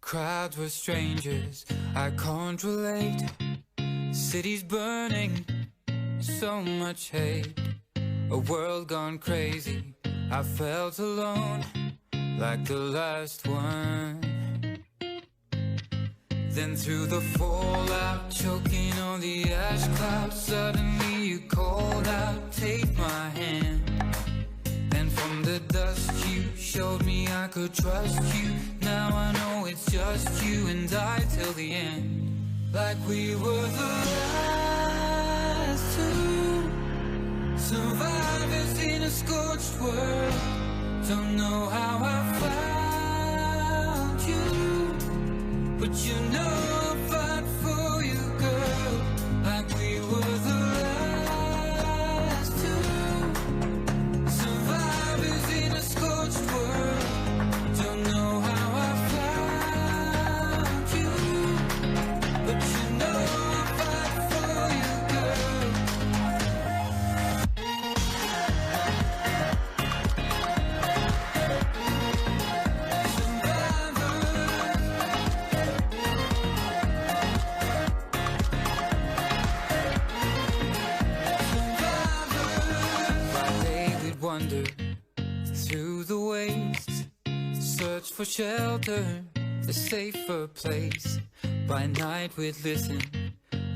crowds were strangers, I can't relate. Cities burning, so much hate. A world gone crazy, I felt alone, like the last one. Then through the fallout, choking on the ash clouds, suddenly you called out, take my hand. And from the dust you showed me I could trust you. Now I know it's just you and I till the end. Like we were the last two survivors in a scorched world. Don't know how I found you, but you know I'll fight for you, girl. Like we were the last two survivors in a scorched world. Don't know how I found you, but you know I'll fight for you, girl. Wander through the wastes, search for shelter, a safer place. By night we'd listen,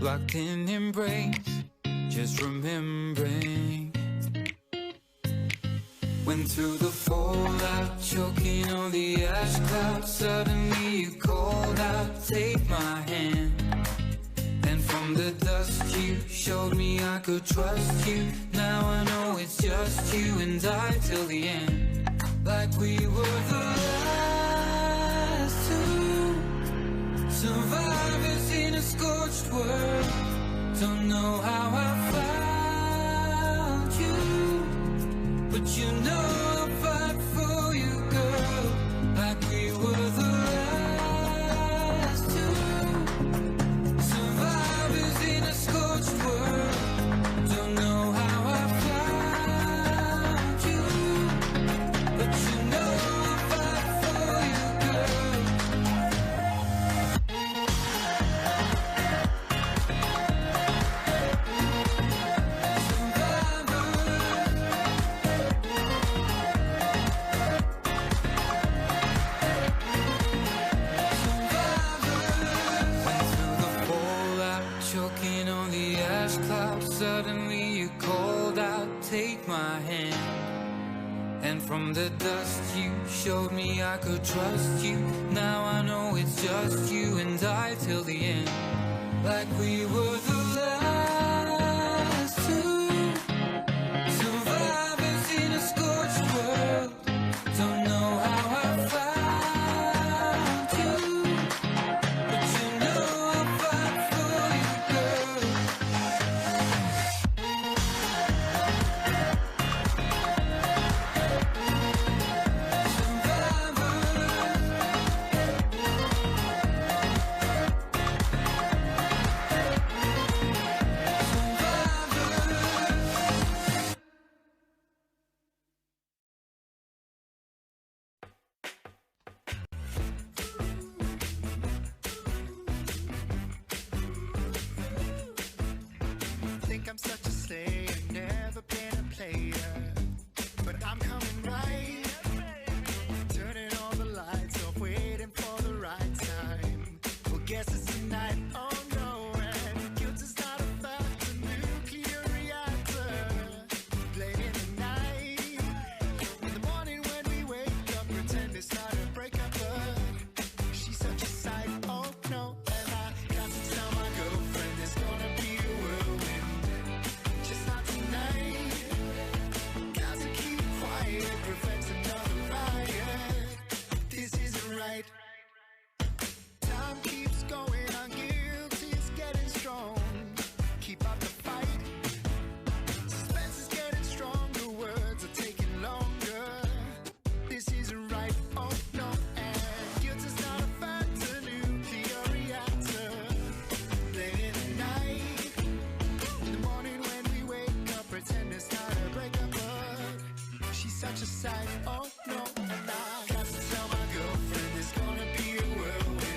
locked in embrace, just remembering. When through the fallout, choking on the ash clouds, suddenly you called out, take my hand. And from the dust you showed me I could trust you. Now I know it's just you and I till the end. Like we were the last two survivors in a scorched world. Don't know how I found you, but you know I'll fight for you, girl. Like we were the last two survivors in a scorched world. Don't know how I found you, but you know I'll fight for you, girl. Choking on the ash clouds, suddenly you called out, take my hand. And from the dust you showed me I could trust you. Now I know it's just you and I till the end. Like we were the last two survivors in a scorched world. Don't know how I found you, but you know I'll fight for you, girl. Think I'm such a slayer, never been a player, but I'm coming right. Turning all the lights off, waiting for the right time. Well, guess it's tonight. Oh no, and guilt is not a fact. A nuclear reactor, blaming the night. In the morning when we wake up, pretend it's not a breakup, but she's such a sight. Oh no, and I got to tell my girlfriend it's gonna be a whirlwind. Just not tonight. Got to keep quiet, prevent another riot. This isn't right. Time keeps going, our guilt is getting strong. Keep up the fight. Suspense is getting stronger, words are taking longer. This isn't right, oh no, and guilt is not a factor, nuclear reactor. Late in the night, in the morning when we wake up, pretend it's not a breakup, but she's such a sight, oh no, and I got to tell my girlfriend it's gonna be a whirlwind.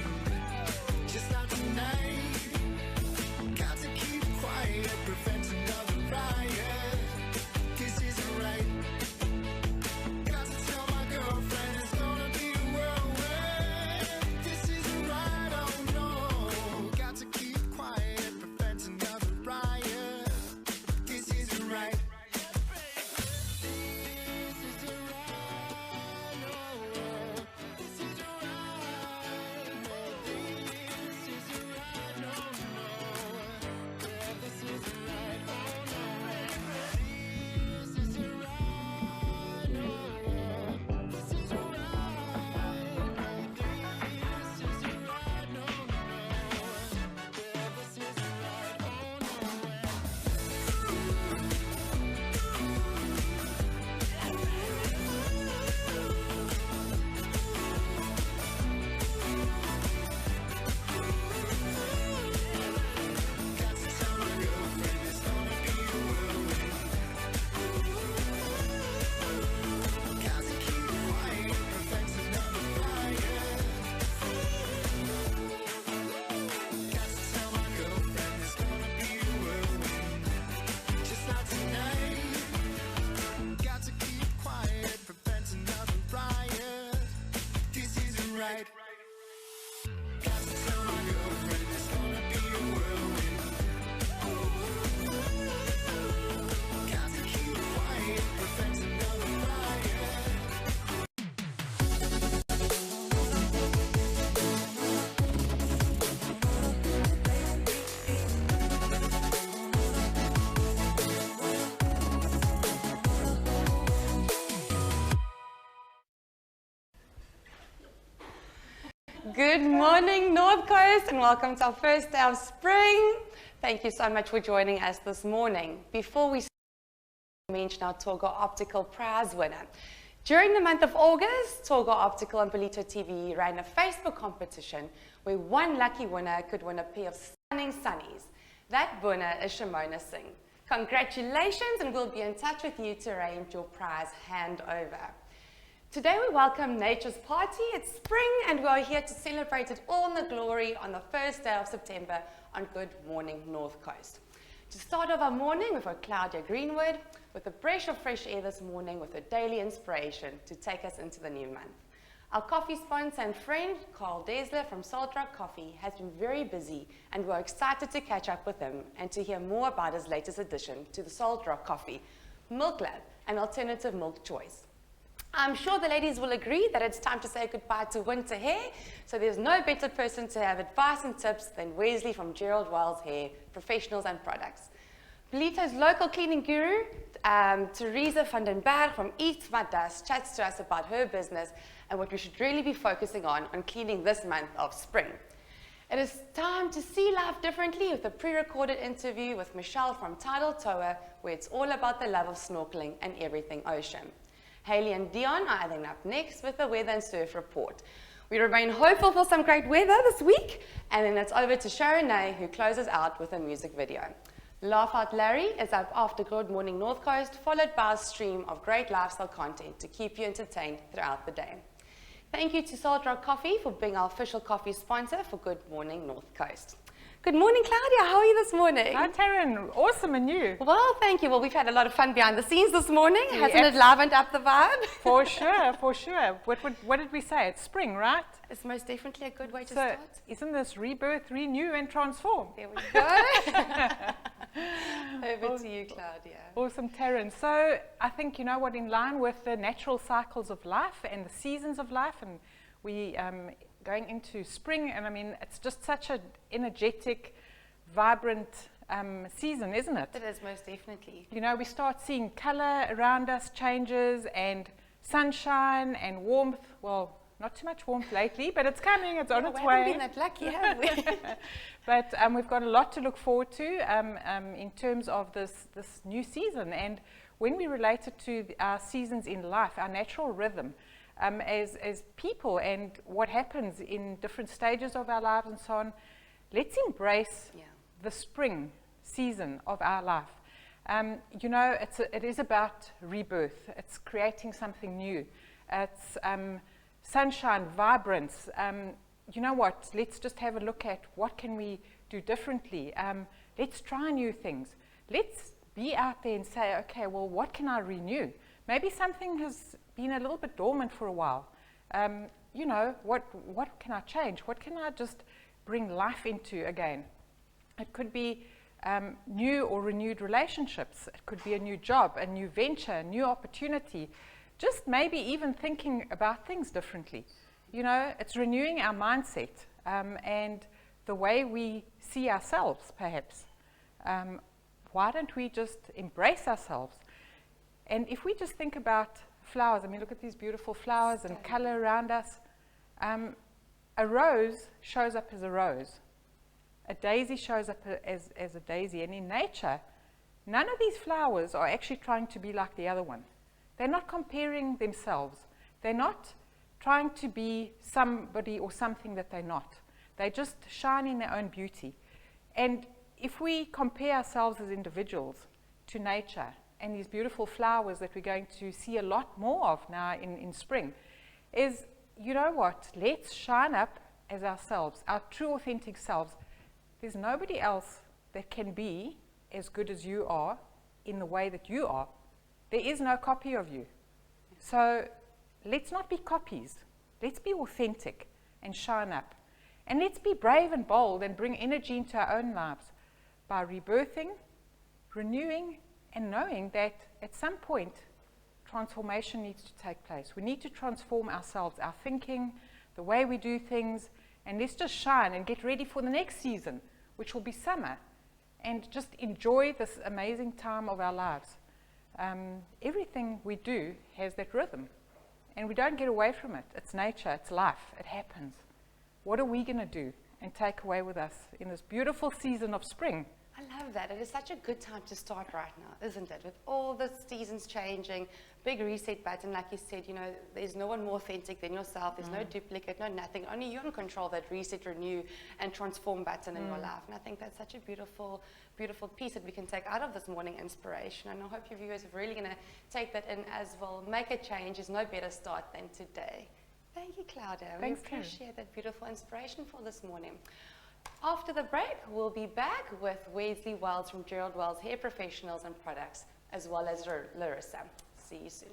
Good morning, North Coast, and welcome to our first day of spring. Thank you so much for joining us this morning. Before we mention our Togo Optical prize winner. During the month of August, Togo Optical and Polito TV ran a Facebook competition where one lucky winner could win a pair of stunning sunnies. That winner is Sharoney Singh. Congratulations, and we'll be in touch with you to arrange your prize handover. Today we welcome Nature's Party. It's spring and we are here to celebrate it all in the glory on the first day of September on Good Morning North Coast. To start off our morning, we've got Claudia Greenwood with a breath of fresh air this morning with a daily inspiration to take us into the new month. Our coffee sponsor and friend, Carl Desler from Salt Rock Coffee, has been very busy and we're excited to catch up with him and to hear more about his latest addition to the Salt Rock Coffee, Milk Lab, an alternative milk choice. I'm sure the ladies will agree that it's time to say goodbye to winter hair, so there's no better person to have advice and tips than Wesley from Gerald Wiles Hair, Professionals and Products. Polito's local cleaning guru, Teresa van den Berg from East Madas, chats to us about her business and what we should really be focusing on cleaning this month of spring. It is time to see life differently with a pre-recorded interview with Michelle from Tidal Tao, where it's all about the love of snorkeling and everything ocean. Heili and Deon are adding up next with the weather and surf report. We remain hopeful for some great weather this week, and then it's over to Sharoney, who closes out with a music video. Laugh Out Larry is up after Good Morning North Coast, followed by a stream of great lifestyle content to keep you entertained throughout the day. Thank you to Salt Rock Coffee for being our official coffee sponsor for Good Morning North Coast. Good morning, Claudia. How are you this morning? Hi, Taryn. Awesome, and you? Well, thank you. Well, we've had a lot of fun behind the scenes this morning. Hasn't it livened up the vibe? For sure, for sure. What did we say? It's spring, right? It's most definitely a good way to start. Isn't this rebirth, renew, and transform? There we go. Over to you, Claudia. Awesome, Taryn. So I think, you know what, in line with the natural cycles of life and the seasons of life, and we going into spring, and I mean, it's just such an energetic, vibrant season, isn't it? It is, most definitely. You know, we start seeing color around us changes and sunshine and warmth. Well, not too much warmth lately, but it's coming, it's on its way. We haven't been that lucky, have we? But we've got a lot to look forward to in terms of this new season. And when we relate it to our seasons in life, our natural rhythm, as people and what happens in different stages of our lives and so on, let's embrace the spring season of our life. You know, it is about rebirth. It's creating something new. It's sunshine, vibrance. You know what? Let's just have a look at what can we do differently. Let's try new things. Let's be out there and say, okay, well, what can I renew? Maybe something has been a little bit dormant for a while. You know, what can I change? What can I just bring life into again? It could be new or renewed relationships. It could be a new job, a new venture, a new opportunity. Just maybe even thinking about things differently. You know, it's renewing our mindset and the way we see ourselves, perhaps. Why don't we just embrace ourselves? And if we just think about flowers, I mean, look at these beautiful flowers and color around us. A rose shows up as a rose. A daisy shows up as a daisy. And in nature, none of these flowers are actually trying to be like the other one. They're not comparing themselves. They're not trying to be somebody or something that they're not. They just shine in their own beauty. And if we compare ourselves as individuals to nature and these beautiful flowers that we're going to see a lot more of now in spring, is, you know what, let's shine up as ourselves, our true authentic selves. There's nobody else that can be as good as you are in the way that you are. There is no copy of you. So let's not be copies. Let's be authentic and shine up. And let's be brave and bold and bring energy into our own lives by rebirthing, renewing, and knowing that at some point transformation needs to take place. We need to transform ourselves, our thinking, the way we do things, and let's just shine and get ready for the next season, which will be summer, and just enjoy this amazing time of our lives. Everything we do has that rhythm, and we don't get away from it. It's nature, it's life, it happens. what are we going to do and take away with us in this beautiful season of spring? I love that. It is such a good time to start right now, isn't it? With all the seasons changing, big reset button, like you said, you know, there's no one more authentic than yourself. There's no duplicate, no nothing. Only you can control that reset, renew, and transform button in your life. And I think that's such a beautiful, beautiful piece that we can take out of this morning inspiration. And I hope your viewers are really going to take that in as well. Make a change is no better start than today. Thank you, Claudia. Thanks, we Karen. appreciate that beautiful inspiration for this morning. After the break, we'll be back with Wesley Wells from Gerald Wells Hair Professionals and Products, as well as Larissa. See you soon.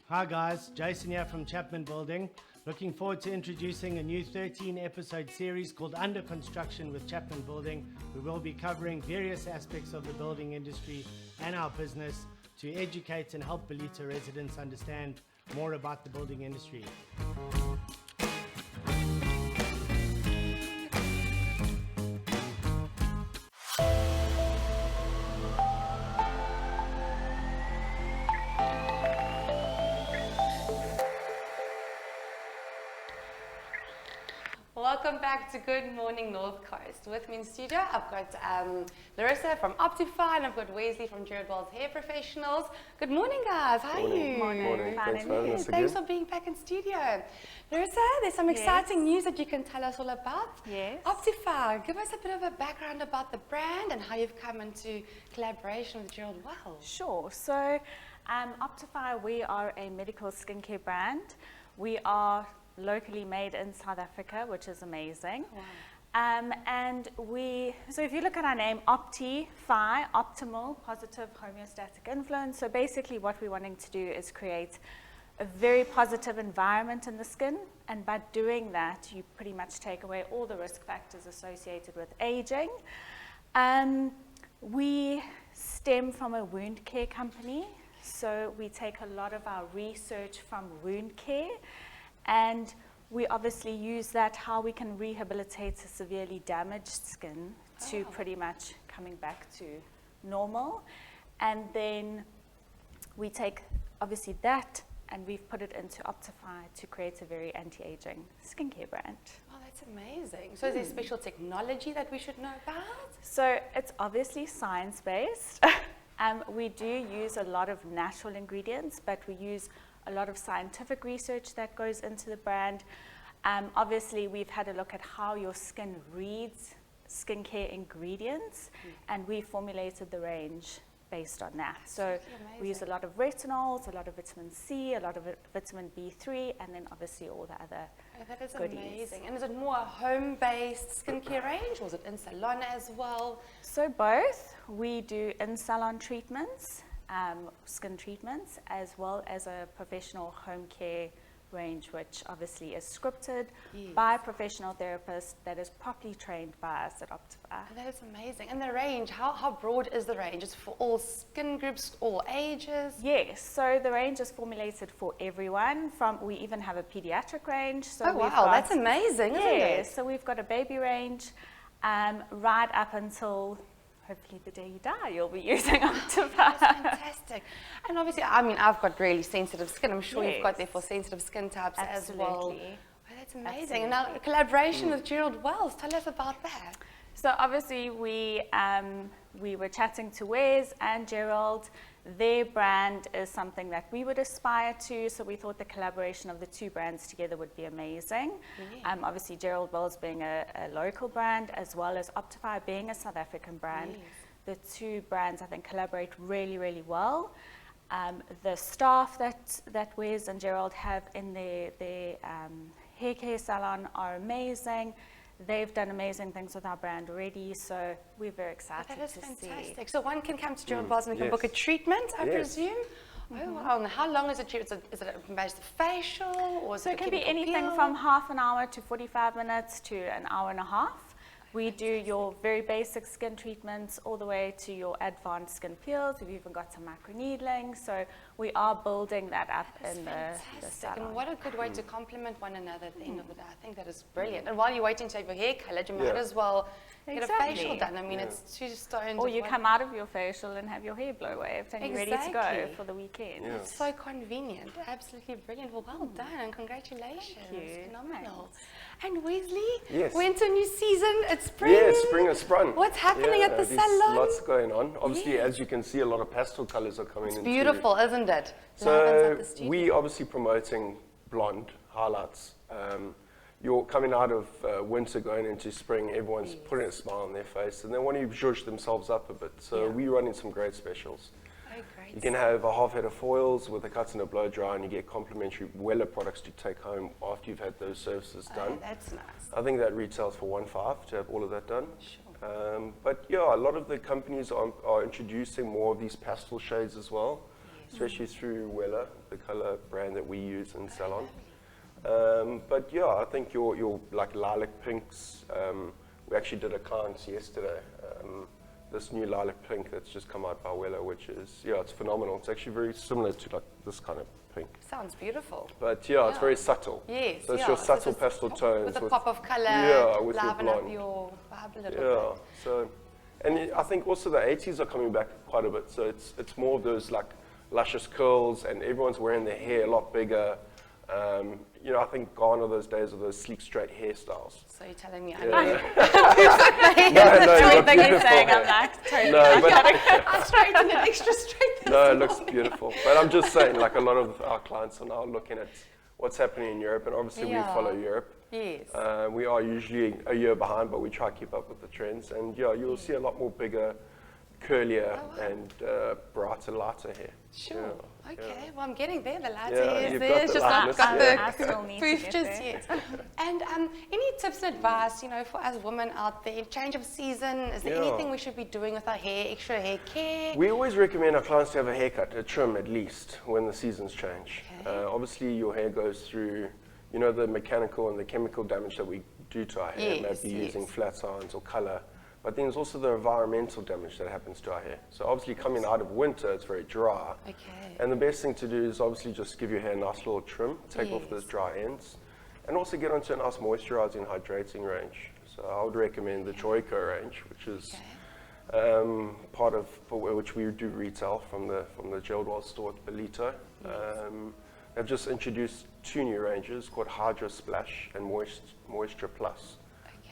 Hi guys, Jason here from Chapman Building. Looking forward to introducing a new 13-episode series called Under Construction with Chapman Building. We will be covering various aspects of the building industry and our business to educate and help Belita residents understand more about the building industry. Welcome back to Good Morning North Coast. With me in studio, I've got Larissa from Optify, and I've got Wesley from Gerald Wells Hair Professionals. Good morning, guys. How are you? Morning. Thanks for having us again. Thanks for being back in studio. Larissa, there's some exciting news that you can tell us all about. Yes. Optify, give us a bit of a background about the brand and how you've come into collaboration with Gerald Wells. Sure. So, Optify, we are a medical skincare brand. We are locally made in South Africa, which is amazing. Wow. So if you look at our name, Optify, optimal, positive, homeostatic influence. So basically what we're wanting to do is create a very positive environment in the skin. And by doing that, you pretty much take away all the risk factors associated with aging. We stem from a wound care company. So we take a lot of our research from wound care, and we obviously use that, how we can rehabilitate a severely damaged skin to pretty much coming back to normal. And then we take obviously that and we've put it into Optify to create a very anti-aging skincare brand. Oh, that's amazing. So is there special technology that we should know about? So it's obviously science-based. We do use a lot of natural ingredients, but we use a lot of scientific research that goes into the brand. Obviously, we've had a look at how your skin reads skincare ingredients, and we formulated the range based on that. So we use a lot of retinols, a lot of vitamin C, a lot of vitamin B3, and then obviously all the other that is goodies. Amazing. And is it more a home-based skincare range, or is it in salon as well? So both. We do in-salon treatments, skin treatments, as well as a professional home care range, which obviously is scripted Yes. by a professional therapist that is properly trained by us at Optify. That is amazing. And the range, how broad is the range? Is it for all skin groups, all ages? Yes, so the range is formulated for everyone. We even have a pediatric range. So Oh, we've wow, got- that's amazing, isn't yeah, it? so we've got a baby range right up until hopefully the day you die, you'll be using Optify. Fantastic. And obviously, I mean, I've got really sensitive skin. I'm sure you've got Yes. there for sensitive skin types as well. Absolutely. Oh, that's amazing. And now, collaboration with Gerald Wells. Tell us about that. So obviously we were chatting to Wes and Gerald. Their brand is something that we would aspire to, so we thought the collaboration of the two brands together would be amazing. Yeah. Obviously Gerald Wells being a local brand, as well as Optify being a South African brand. Yes. The two brands, I think, collaborate really, really well. The staff that Wes and Gerald have in their hair care salon are amazing. They've done amazing things with our brand already, so we're very excited That is to fantastic. see. So one can come to Gerald Wells and they can Yes. book a treatment, I Yes. presume? Oh, wow. And how long is it? Is it a based facial? Or is So it it a can be chemical anything peel? from half an hour to 45 minutes to an hour and a half. We do your very basic skin treatments all the way to your advanced skin peels. We've even got some microneedling. So we are building that up That's in the fantastic. salon. And what a good way to complement one another at the end of the day. I think that is brilliant. And while you're waiting to have your hair colored, you might Yeah. as well get a facial Exactly. done. I mean, it's two stones. Or with you one- come out of your facial and have your hair blow waved and you're ready to go Exactly. for the weekend. Yeah. It's so convenient. Absolutely brilliant. Well, well done and congratulations. Thank you. Phenomenal. And Wesley, Yes. we're into a new season. It's spring. Yeah, spring has sprung. What's happening at the there's salon? Lots going on. Obviously, Yes. as you can see, a lot of pastel colors are coming It's into. beautiful, isn't it? Lavend's So at the studio. we obviously promoting blonde highlights. You're coming out of winter, going into spring. Everyone's putting a smile on their face, and they want to zhuzh themselves up a bit. So Yeah. we're running some great specials. Oh, great. You can have a half head of foils with a cut and a blow dry, and you get complimentary Weller products to take home after you've had those services Oh, done. that's nice. I think that retails for 1.5 to have all of that done. Sure. But yeah, a lot of the companies are introducing more of these pastel shades as well, especially through Weller, the color brand that we use in salon. But yeah, I think your like lilac pinks. We actually did a client yesterday. This new lilac pink that's just come out by Weller, which is it's phenomenal. It's actually very similar to like this kind of pink. Sounds beautiful. But yeah, it's Yeah. very subtle. Yes. So it's yeah. your So subtle just pastel tones with a pop of color. with your liven up blonde. your vibe a little Yeah. bit. So, and I think also the 80s are coming back quite a bit. So it's more of those like luscious curls, and everyone's wearing their hair a lot bigger. I think gone are those days of those sleek, straight hairstyles. So you're telling me Yeah. I'm No, not you look Thing he's beautiful. saying, I'm like, totally. No, but I'm straightened it extra straight this no, it looks morning. beautiful. But I'm just saying, like a lot of our clients are now looking at what's happening in Europe, and obviously Yeah. we follow Europe. Yes. We are usually a year behind, but we try to keep up with the trends. And yeah, you'll see a lot more bigger, curlier, Oh, wow. and brighter, lighter hair. Sure. Yeah, Okay. yeah. Well, I'm getting there. The lighter Yeah, is you've there. got It's the just not lightness, got yeah. I still need to proof get just there. yet. And any tips and advice, for us women out there? Change of season. Is there Yeah. anything we should be doing with our hair? Extra hair care? We always recommend our clients to have a haircut, a trim at least, when the seasons change. Okay. Obviously, your hair goes through, the mechanical and the chemical damage that we do to our hair, Yes, maybe using yes. flat irons or color. But then there's also the environmental damage that happens to our hair. So obviously, coming out of winter, it's very dry. Okay. And the best thing to do is obviously just give your hair a nice little trim, take off Yes. those dry ends, and also get onto a nice moisturizing, hydrating range. So I would recommend the Joico range, which is part of which we do retail from the Gerald Wells store at Belito. They've just introduced 2 new ranges called Hydro Splash and Moisture Plus.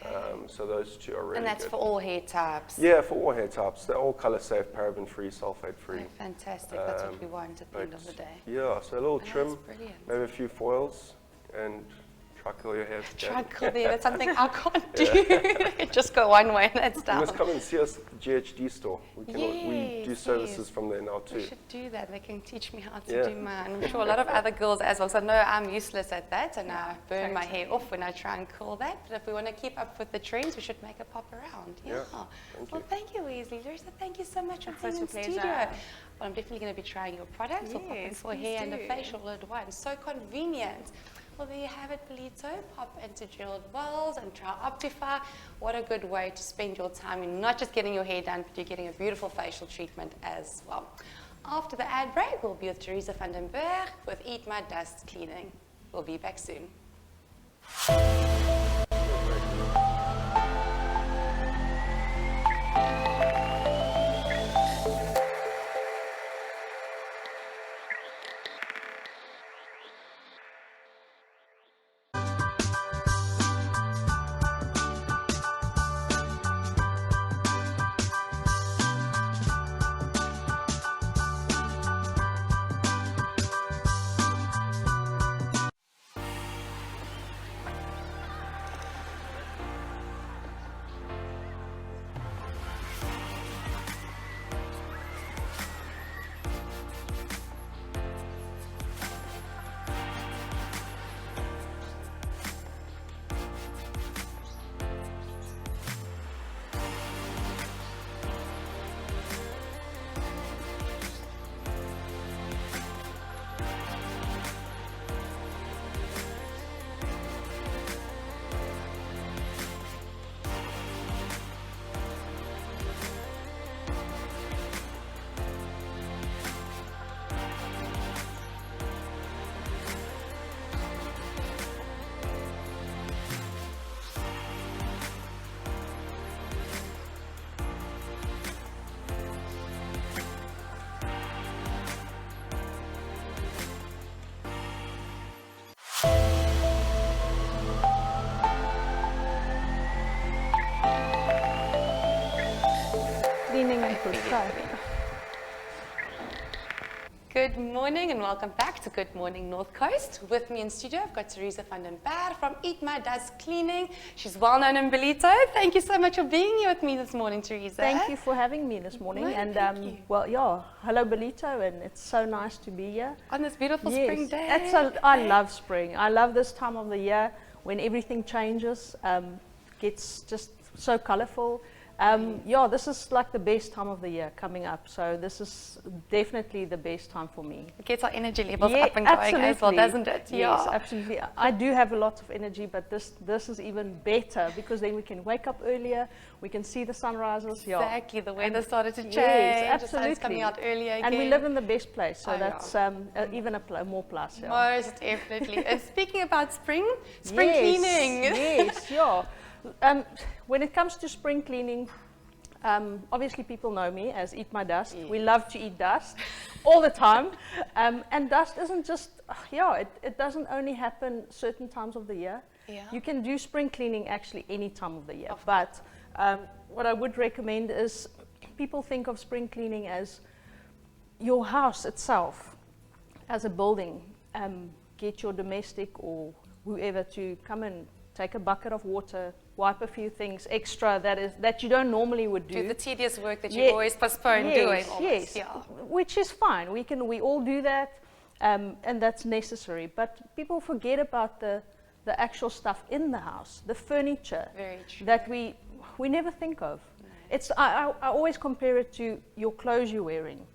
Okay. So those 2 are really And that's good. for all hair types. Yeah, for all hair types. They're all color safe, paraben free, sulfate free. Oh, fantastic. That's what we want at the end of the day. Yeah, so a little Oh, trim, that's brilliant. maybe a few foils, and try to curl your hair. Triangle there. That's something I can't do. Just go one way and that's You down. must come and see us at the GHD store. We do Yes, services yes. from there now too. We should do that. They can teach me how to Yeah. do mine. I'm sure a lot of other girls as well. So no, I'm useless at that, and I burn my hair off when I try and curl that. But if we want to keep up with the trends, we should make a pop around. Yeah. Yeah, thank Well, you. thank you, Wesley. Larissa, thank you so much for Such being a in pleasure. studio. Well, I'm definitely going to be trying your products. We'll pop in Yes, for hair and a please do. facial all at once. So convenient. Well, there you have it, Belito. Pop into Jeweled World and try Optify. What a good way to spend your time. You're not just getting your hair done, but you're getting a beautiful facial treatment as well. After the ad break, we'll be with Teresa van den Berg with Eat My Dust Cleaning. We'll be back soon. Cleaning and good stuff. Good morning and welcome back to Good Morning North Coast. With me in studio, I've got Teresa van den Berg from Eat My Dust Cleaning. She's well known in Belito. Thank you so much for being here with me this morning, Teresa. Thank you for having me this morning. No, and thank you. well, yeah, hello Belito, and it's so nice to be here. On this beautiful Yes, spring day. I love spring. I love this time of the year when everything changes, gets just so colorful. Yeah, this is like the best time of the year coming up. So this is definitely the best time for me. It gets our energy levels Yeah, up and going as well, absolutely. doesn't it? Yes, absolutely. I do have a lot of energy, but this is even better because then we can wake up earlier, we can see the sunrises. Yeah. Exactly, the weather started to change. Yes, The sun's coming absolutely. out earlier again. And we live in the best place, so Oh, yeah. that's even more plus. Yeah. Most definitely. And speaking about spring cleaning. Yes, yeah. When it comes to spring cleaning, obviously people know me as Eat My Dust. Yes. We love to eat dust all the time. And dust isn't just, it doesn't only happen certain times of the year. Yeah. You can do spring cleaning actually any time of the year. But what I would recommend is people think of spring cleaning as your house itself, as a building. Get your domestic or whoever to come and take a bucket of water, wipe a few things extra that you don't normally would do. Do the tedious work that you always postpone doing. Almost. Yes, Yeah. which is fine. We all do that, and that's necessary. But people forget about the actual stuff in the house, the furniture. Very true. That we never think of. It's I always compare it to your clothes you're wearing.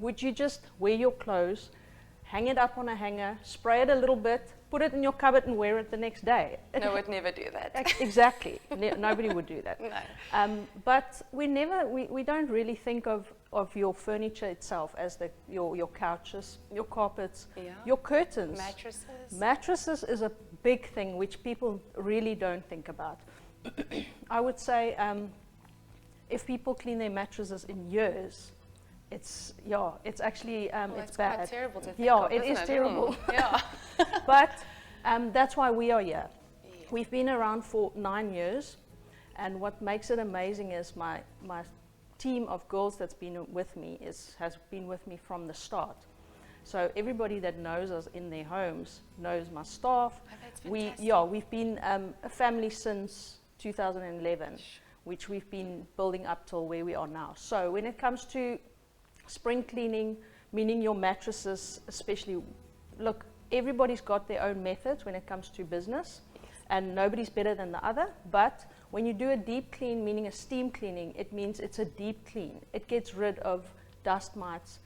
Would you just wear your clothes, hang it up on a hanger, spray it a little bit, put it in your cupboard and wear it the next day? No, would never do that. Exactly. Nobody would do that. No. But we don't really think of your furniture itself as your couches, your carpets, Yeah. your curtains. Mattresses. Mattresses is a big thing which people really don't think about. I would say if people clean their mattresses in years, it's actually Well, it's it's bad. quite terrible to think Yeah, of, it isn't is it? terrible. Yeah. But that's why we are here. Yeah. We've been around for 9 years, and what makes it amazing is my team of girls that's been with me has been with me from the start. So everybody that knows us in their homes knows my staff. Oh, that's fantastic. We've been a family since 2011, which we've been building up till where we are now. So when it comes to spring cleaning, meaning your mattresses especially, look, everybody's got their own methods when it comes to business, and nobody's better than the other. But when you do a deep clean, meaning a steam cleaning, it means it's a deep clean. It gets rid of dust mites,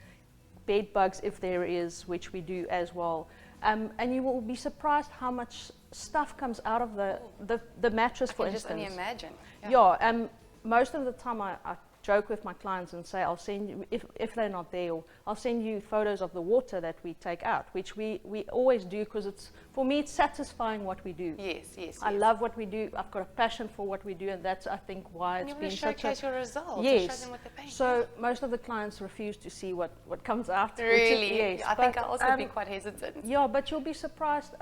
bed bugs if there is, which we do as well. And you will be surprised how much stuff comes out of the mattress, for I can just instance. only imagine. Yeah, most of the time I joke with my clients and say, I'll send you, if they're not there, or I'll send you photos of the water that we take out, which we always do, because for me, it's satisfying what we do. Yes. I love what we do. I've got a passion for what we do, and that's, I think, why And it's you been want to such showcase your results. Yes. To show them what they're paying. So most of the clients refuse to see what comes out. Really? Yes. I think I'll also be quite hesitant. Yeah, but you'll be surprised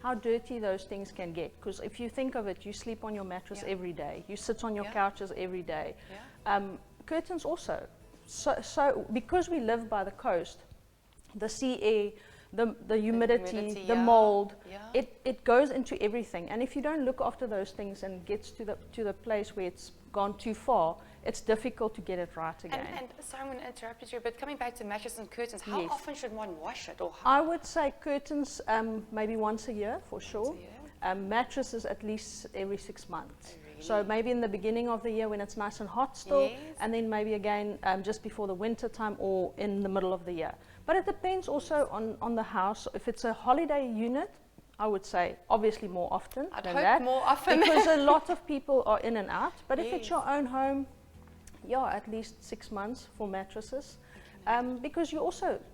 how dirty those things can get. Because if you think of it, you sleep on your mattress every day. You sit on your couches every day. Curtains also. So because we live by the coast, the sea air, the humidity, the mold, it goes into everything. And if you don't look after those things and gets to the place where it's gone too far, it's difficult to get it right again. And sorry, I'm going to interrupt you, but coming back to mattresses and curtains, how Yes. often should one wash it? Or I would say curtains maybe once a year for sure. year? Mattresses at least every 6 months. So maybe in the beginning of the year when it's nice and hot still, Yes. and then maybe again just before the winter time or in the middle of the year. But it depends also on the house. If it's a holiday unit, I would say obviously more often I'd than hope that. more often. Because a lot of people are in and out. But if it's Yes. your own home, at least 6 months for mattresses. Because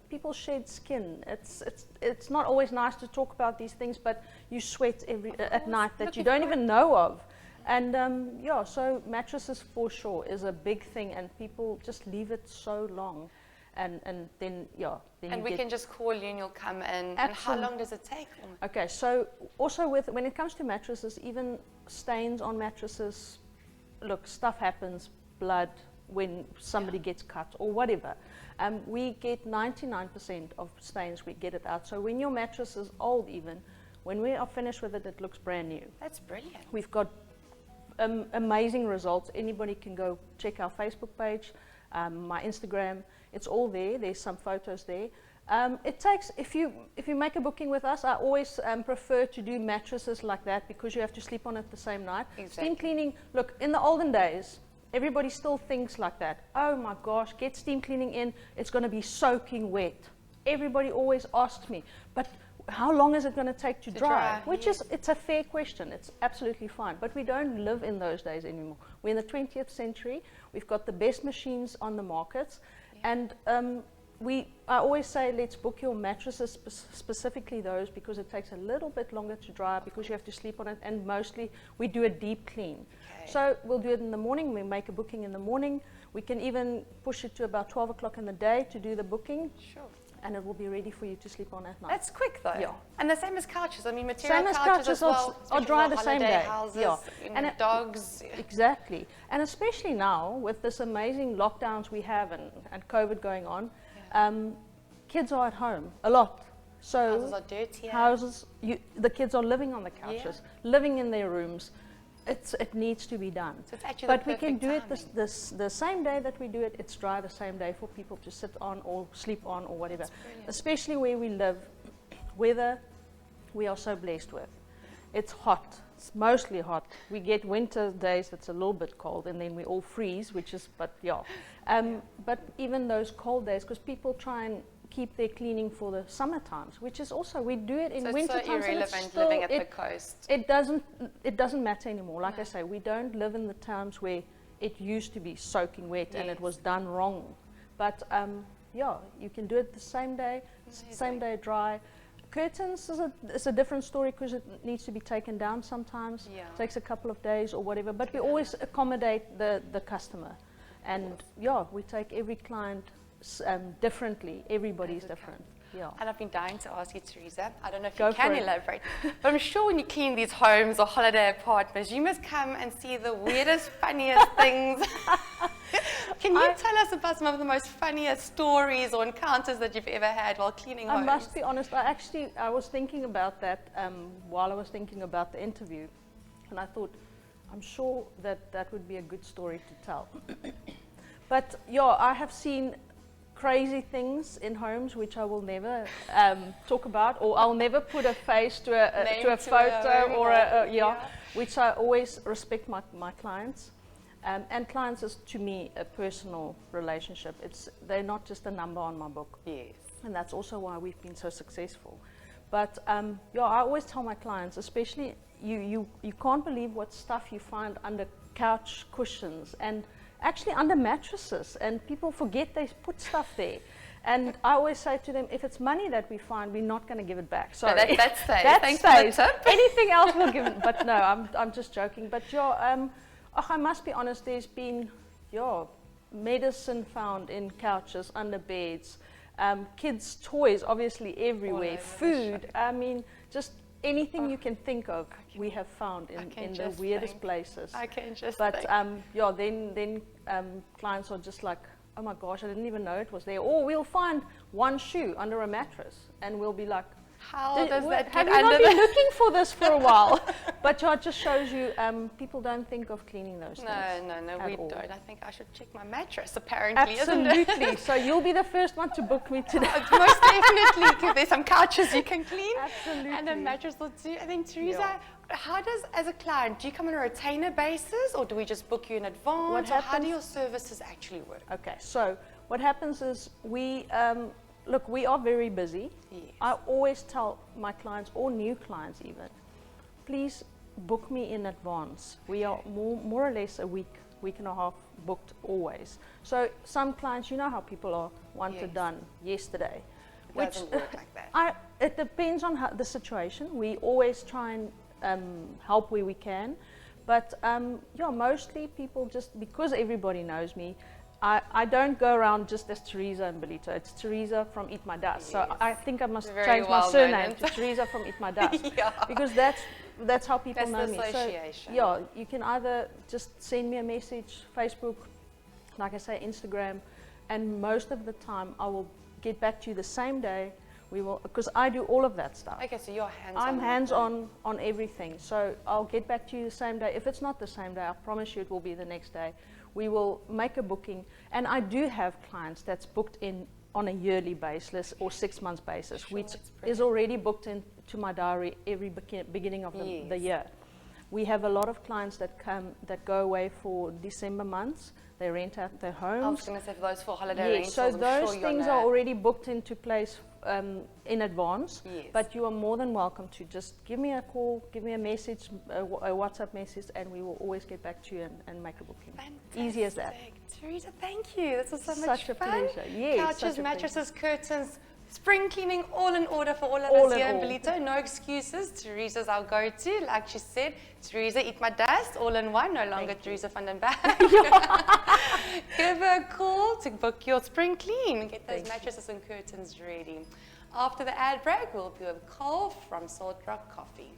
people shed skin. It's not always nice to talk about these things, but you sweat at night that you don't even know of. And so mattresses for sure is a big thing, and people just leave it so long. And then And we can just call you and you'll come in. And how long does it take? Okay, so also when it comes to mattresses, even stains on mattresses, look, stuff happens, blood, when somebody gets cut or whatever. We get 99% of stains, we get it out. So when your mattress is old even, when we are finished with it, it looks brand new. That's brilliant. We've got amazing results. Anybody can go check our Facebook page, my Instagram. It's all there. There's some photos there. It takes, if you make a booking with us, I always prefer to do mattresses like that because you have to sleep on it the same night. Exactly. Steam cleaning, look, in the olden days, everybody still thinks like that. Oh my gosh, get steam cleaning in, it's going to be soaking wet. Everybody always asks me, but how long is it going to take to dry? Which is, it's a fair question. It's absolutely fine. But we don't live in those days anymore. We're in the 20th century. We've got the best machines on the markets. And I always say, let's book your mattresses, specifically those, because it takes a little bit longer to dry because you have to sleep on it. And mostly we do a deep clean. Okay. So we'll do it in the morning. We make a booking in the morning. We can even push it to about 12 o'clock in the day to do the booking. Sure. And it will be ready for you to sleep on at night. That's quick though. Yeah. And the same as couches. I mean, material same as couches as well. are dry the same day. Houses, yeah. And dogs. Exactly. And especially now with this amazing lockdowns we have and COVID going on, kids are at home a lot. So houses are dirtier. The kids are living on the couches, living in their rooms. It needs to be done. So it's actually but we can do it the same day that we do it. It's dry the same day for people to sit on or sleep on or whatever. Especially where we live, weather we are so blessed with. It's hot. It's mostly hot. We get winter days that's a little bit cold, and then we all freeze, but even those cold days, because people try and keep their cleaning for the summer times, which is also, we do it in winter times. So it's so irrelevant living at the coast. It doesn't matter anymore. Like I say, we don't live in the towns where it used to be soaking wet and it was done wrong. But you can do it the same day, same day dry. Curtains is a different story because it needs to be taken down sometimes. It takes a couple of days or whatever, but we always accommodate the customer. And we take every client differently. Everybody's different. Yeah. And I've been dying to ask you, Teresa, I don't know if you can elaborate, but I'm sure when you clean these homes or holiday apartments, you must come and see the weirdest, funniest things. Can you tell us about some of the most funniest stories or encounters that you've ever had while cleaning homes? I must be honest, I was thinking about that while I was thinking about the interview, and I thought, I'm sure that would be a good story to tell. But I have seen crazy things in homes which I will never talk about, or I'll never put a face to a photo or which I always respect my clients. And clients is to me a personal relationship. They're not just a number on my book. Yes. And that's also why we've been so successful. But yeah, I always tell my clients, especially you can't believe what stuff you find under couch cushions and actually under mattresses, and people forget they put stuff there. And I always say to them, if it's money that we find, we're not going to give it back. Sorry. No, that stays. That Thanks stays. for the tip. Anything else we'll give it. But no, I'm just joking. But yeah, I must be honest, there's been medicine found in couches, under beds, kids' toys obviously everywhere, food, I mean, just anything you can think of, we have found in the weirdest places. I can just But think. yeah, then clients are just like, oh my gosh, I didn't even know it was there. Or we'll find one shoe under a mattress, and we'll be like, How does that have get you under not been the... looking for this for a while? But yeah, it just shows you people don't think of cleaning those things. No, at we all. don't. I think I should check my mattress, apparently, isn't it? Absolutely. So you'll be the first one to book me today. Most definitely, because there's some couches you can clean. Absolutely. And a mattress or two. I think, Teresa, how does, as a client, do you come on a retainer basis, or do we just book you in advance? Or how do your services actually work? Okay, so what happens is we, look, we are very busy. Yes. I always tell my clients, or new clients even, please book me in advance. We are more or less a week and a half booked always. So some clients, you know how people are, want it done yesterday. It doesn't work like that. It depends on the situation. We always try and help where we can. But yeah, mostly people just, because everybody knows me, I don't go around just as Teresa and Belito. It's Teresa from Eat My Dust. So I think I must Very change my well surname known. to Teresa from Eat My Dust. Yeah. Because that's how people That's know the me. association. So yeah, you can either just send me a message, Facebook, like I say, Instagram, and most of the time I will get back to you the same day. We will, because I do all of that stuff. Okay, so you're hands-on. I'm hands-on on everything. So I'll get back to you the same day. If it's not the same day, I promise you it will be the next day. We will make a booking. And I do have clients that's booked in on a yearly basis or 6 months basis, which is already booked into my diary every beginning of the year. We have a lot of clients that go away for December months. They rent out their homes. I was going to say for those for holiday rentals, So I'm those sure you're things are already booked into place in advance. Yes. But you are more than welcome to just give me a call, give me a message, a WhatsApp message, and we will always get back to you and make a booking. Fantastic. Easy as that. Teresa, thank you. This was so much Such a fun. pleasure. Yes, Couches, such a mattresses, curtains, spring cleaning, all in order for all of All us in here in all. Belito. No excuses. Teresa's our go-to. Like she said, Teresa, Eat My Dust, all in one. No longer Teresa van den Berg. Give her a call to book your spring clean and get those mattresses and curtains ready. After the ad break, we'll be with Cole from Salt Rock Coffee.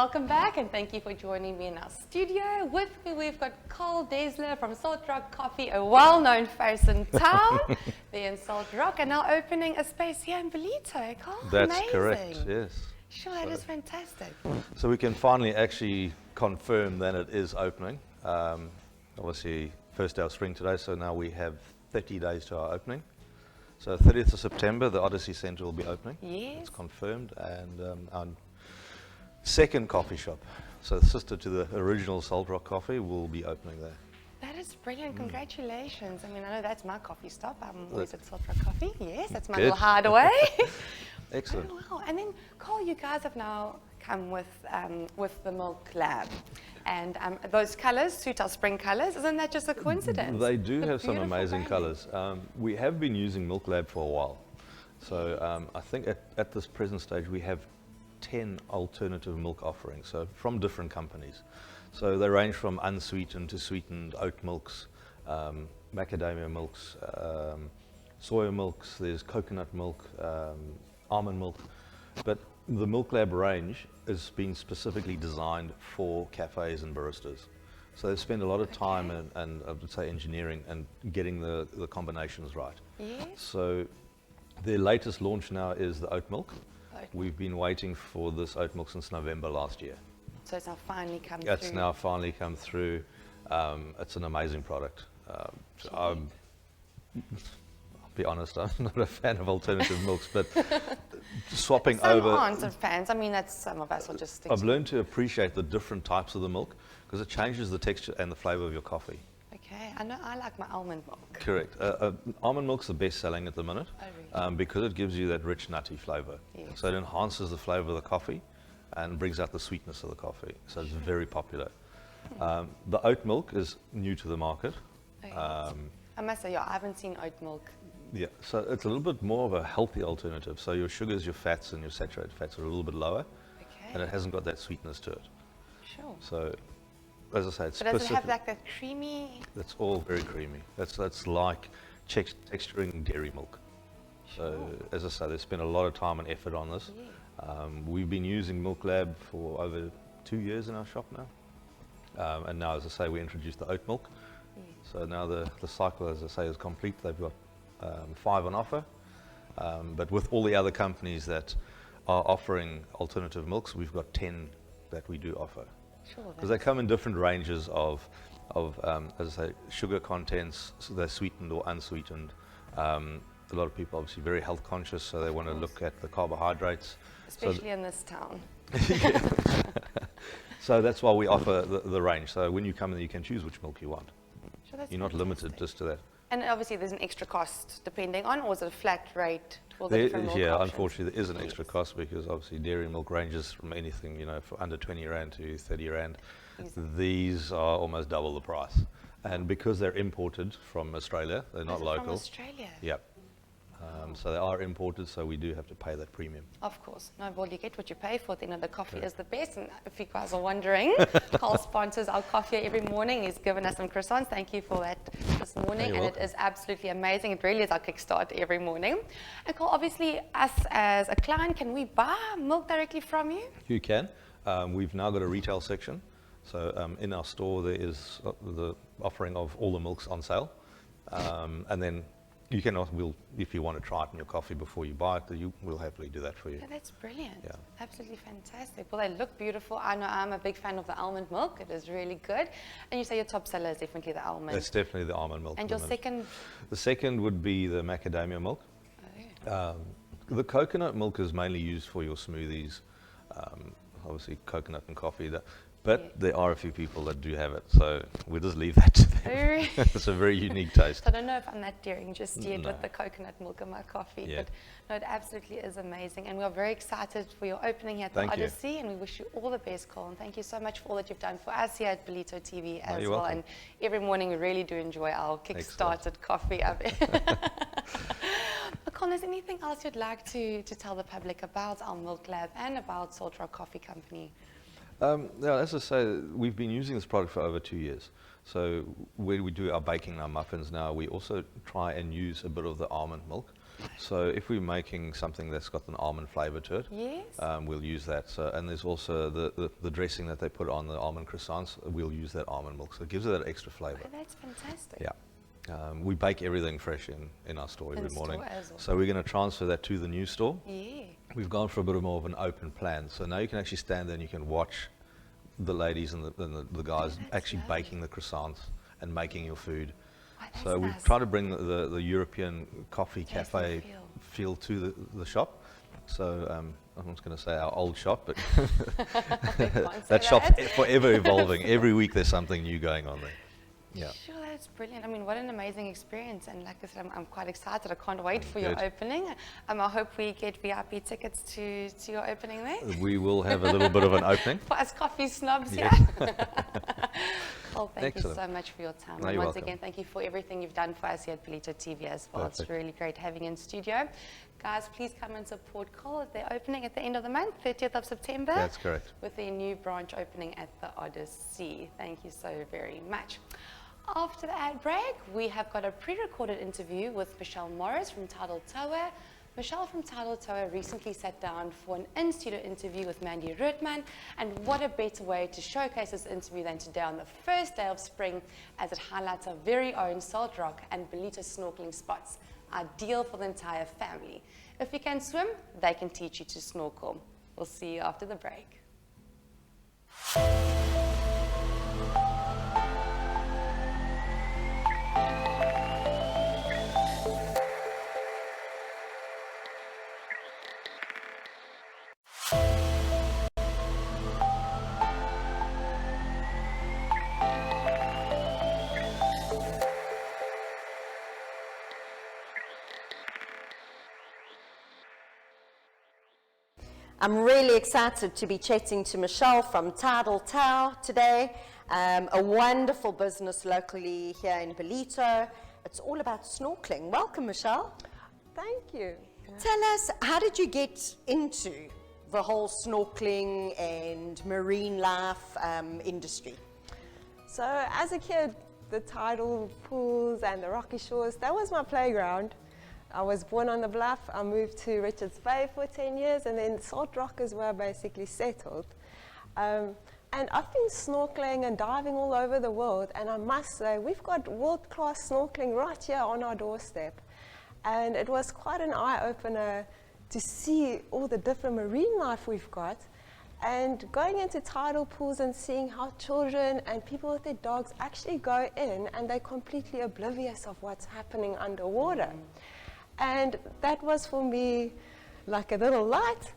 welcome back, and thank you for joining me in our studio. With me, we've got Carl Desler from Salt Rock Coffee, a well-known face in town, there in Salt Rock, and now opening a space here in Ballito. Carl, That's amazing. correct, yes. Sure, that is fantastic. So we can finally actually confirm that it is opening. Obviously, first day of spring today, so now we have 30 days to our opening. So 30th of September, the Odyssey Centre will be opening. Yes. It's confirmed, and our second coffee shop, so sister to the original Salt Rock Coffee, will be opening there. That is brilliant. Congratulations. I mean, I know that's my coffee stop. I'm always at Salt Rock Coffee. Yes, that's my Good. little hideaway. Excellent. Oh, wow. And then, Carl, you guys have now come with the Milk Lab. And those colours suit our spring colours. Isn't that just a coincidence? They do The have some beautiful amazing branding. colours. We have been using Milk Lab for a while. So I think at this present stage we have 10 alternative milk offerings, so from different companies. So they range from unsweetened to sweetened oat milks, macadamia milks, soya milks, there's coconut milk, almond milk. But the Milk Lab range is being specifically designed for cafes and baristas. So they spend a lot of time and I would say engineering and getting the combinations right. Yes. So their latest launch now is the oat milk. Oat milk. We've been waiting for this oat milk since November last year. So it's now finally come It's through. now finally come through. It's an amazing product. I'll be honest, I'm not a fan of alternative milks, but swapping Some over. aren't fans. I mean, that's some of us will just stick I've to. learned to appreciate the different types of the milk because it changes the texture and the flavour of your coffee. Okay, I know I like my almond milk. Correct. Almond milk's the best selling at the minute because it gives you that rich nutty flavour. Yes. So it enhances the flavour of the coffee and brings out the sweetness of the coffee. So it's very popular. The oat milk is new to the market. Okay. I must say, I haven't seen oat milk. Yeah, so it's a little bit more of a healthy alternative. So your sugars, your fats, and your saturated fats are a little bit lower, and it Okay, hasn't got that sweetness to it. sure. So, as I say, it's But does it have specific. like that creamy? It's all very creamy. That's like texturing dairy milk. So, as I say, they spent a lot of time and effort on this. We've been using Milk Lab for over 2 years in our shop now. And now, as I say, we introduced the oat milk. So now the cycle, as I say, is complete. They've got 5 on offer. But with all the other companies that are offering alternative milks, we've got 10 that we do offer. Sure. Because they come in different ranges of as I say, sugar contents, so they're sweetened or unsweetened. A lot of people obviously very health conscious, so they want to look at the carbohydrates. Especially in this town. So that's why we offer the range. So when you come in, you can choose which milk you want. Sure, that's You're not limited fantastic. just to that. And obviously there's an extra cost depending on, or is it a flat rate for the There, different milk yeah, options? unfortunately there is an extra cost because obviously dairy milk ranges from anything, for under 20 Rand to 30 Rand. Easy. These are almost double the price. And because they're imported from Australia, they're not Is it local. From Australia? Yep. So they are imported, so we do have to pay that premium. Of course. No, well, you get what you pay for. The coffee is the best. And if you guys are wondering, Carl sponsors our coffee every morning. He's given us some croissants. Thank you for that this morning. You're And welcome. it is absolutely amazing. It really is our kickstart every morning. And Carl, obviously, us as a client, can we buy milk directly from you? You can. We've now got a retail section. So in our store there is the offering of all the milks on sale. And then you can also, if you want to try it in your coffee before you buy it, we'll happily do that for you. Yeah, that's brilliant. Yeah. Absolutely fantastic. Well, they look beautiful. I know I'm a big fan of the almond milk. It is really good. And you say your top seller is definitely the almond. That's definitely the almond milk. And at your the minute. second? The second would be the macadamia milk. The coconut milk is mainly used for your smoothies, obviously coconut and coffee. But there are a few people that do have it, so we'll just leave that to them. Very- It's a very unique taste. So I don't know if I'm that daring just yet No. with the coconut milk in my coffee, Yeah. but no, it absolutely is amazing. And we are very excited for your opening here at Thank the you. Odyssey, and we wish you all the best, Carl. And thank you so much for all that you've done for us here at Ballito TV as you're well. welcome. And every morning we really do enjoy our kick-started coffee up. Carl, is there anything else you'd like to tell the public about our Milk Lab and about Salt Rock Coffee Company? Yeah, as I say, we've been using this product for over 2 years. So when we do our baking and our muffins now, we also try and use a bit of the almond milk. So if we're making something that's got an almond flavor to it, Yes. we'll use that. So, and there's also the dressing that they put on the almond croissants. We'll use that almond milk, so it gives it that extra flavor. Oh, that's fantastic. Yeah. We bake everything fresh in our store every In morning. store as well. So we're going to transfer that to the new store. Yeah. We've gone for a bit more of an open plan. So now you can actually stand there and you can watch the ladies and the guys actually baking the croissants and making your food. Oh, that's So we nice. try to bring the European coffee Tasty cafe feel to the shop. So I'm not going to say our old shop, but that shop's forever evolving. Every week there's something new going on there. Yeah. Sure, that's brilliant. I mean, what an amazing experience. And like I said, I'm quite excited. I can't wait for your Good. opening. I hope we get VIP tickets to your opening there. We will have a little bit of an opening. For us coffee snobs Yes. here. Well, thank Excellent. you so much for your time. No, And you're once welcome. again, thank you for everything you've done for us here at Belito TV as well. It's Perfect. really great having you in studio. Guys, please come and support Cole at their opening at the end of the month, 30th of September. That's correct. With their new branch opening at the Odyssey. Thank you so very much. After the ad break, we have got a pre-recorded interview with Michelle Morris from Tidal Tao. Michelle from Tidal Tao recently sat down for an in-studio interview with Mandy Rootman, and what a better way to showcase this interview than today on the first day of spring, as it highlights our very own Salt Rock and Belito snorkeling spots, ideal for the entire family. If you can swim, they can teach you to snorkel. We'll see you after the break. I'm really excited to be chatting to Michelle from Tidal Tao today, a wonderful business locally here in Belito. It's all about snorkeling. Welcome, Michelle. Thank you. Tell us, how did you get into the whole snorkeling and marine life industry? So as a kid, the tidal pools and the rocky shores, that was my playground. I was born on the Bluff. I moved to Richards Bay for 10 years, and then Salt Rock is where I basically settled. And I've been snorkeling and diving all over the world, and I must say, we've got world-class snorkeling right here on our doorstep. And it was quite an eye-opener to see all the different marine life we've got, and going into tidal pools and seeing how children and people with their dogs actually go in, and they're completely oblivious of what's happening underwater. And that was for me like a little light.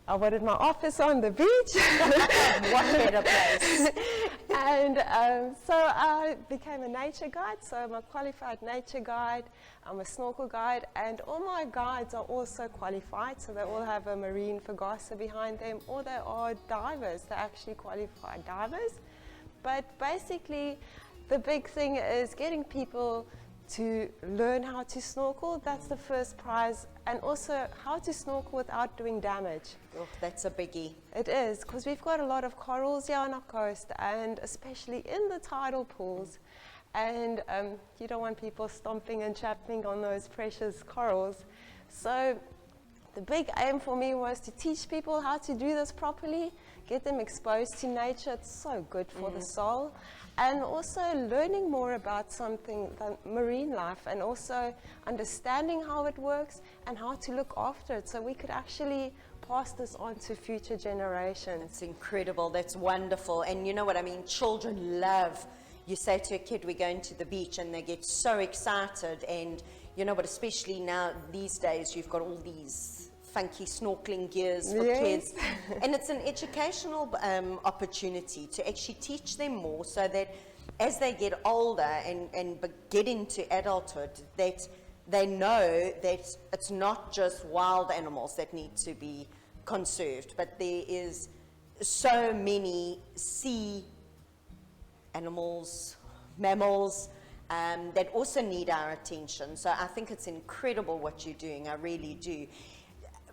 I wanted my office on the beach. What better place? And so I became a nature guide. So I'm a qualified nature guide. I'm a snorkel guide. And all my guides are also qualified. So they all have a marine fagasa behind them, or they are divers. They're actually qualified divers. But basically, the big thing is getting people to learn how to snorkel. That's the first prize. And also how to snorkel without doing damage. Oh, that's a biggie. It is, because we've got a lot of corals here on our coast, and especially in the tidal pools. And you don't want people stomping and chapping on those precious corals. So the big aim for me was to teach people how to do this properly, get them exposed to nature. It's so good for the soul. And also learning more about something, marine life, and also understanding how it works and how to look after it, so we could actually pass this on to future generations. It's incredible. That's wonderful. And you know what I mean? Children love. You say to a kid, we're going to the beach, and they get so excited. And you know what, especially now these days, you've got all these funky snorkeling gears for kids. And it's an educational opportunity to actually teach them more, so that as they get older and get into adulthood, that they know that it's not just wild animals that need to be conserved, but there is so many sea animals, mammals, that also need our attention. So I think it's incredible what you're doing. I really do.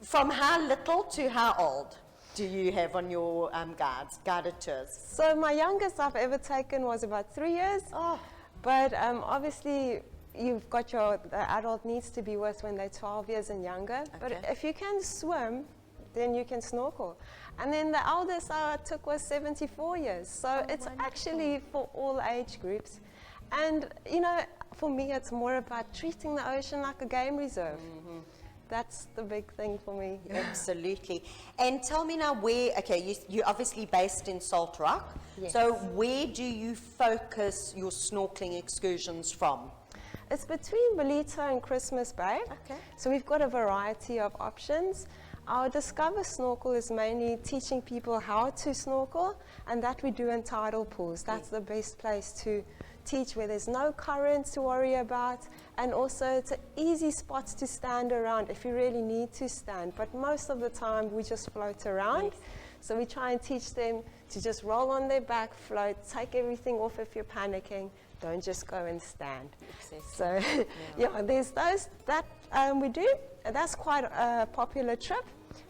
From how little to how old do you have on your guided tours? So my youngest I've ever taken was about 3 years. Oh. But obviously you've got the adult needs to be with when they're 12 years and younger. But Okay. if you can swim, then you can snorkel. And then the eldest I took was 74 years. So it's actually for all age groups. And, you know, for me, it's more about treating the ocean like a game reserve. That's the big thing for me. Absolutely. And tell me now where, okay, you're obviously based in Salt Rock. Yes. So where do you focus your snorkeling excursions from? It's between Belito and Christmas Bay. Okay. So we've got a variety of options. Our Discover Snorkel is mainly teaching people how to snorkel, and that we do in tidal pools. That's the best place to teach, where there's no currents to worry about, and also it's an easy spot to stand around if you really need to stand. But most of the time we just float around. So we try and teach them to just roll on their back, float, take everything off if you're panicking. Don't just go and stand. So yeah, there's those that we do. That's quite a popular trip.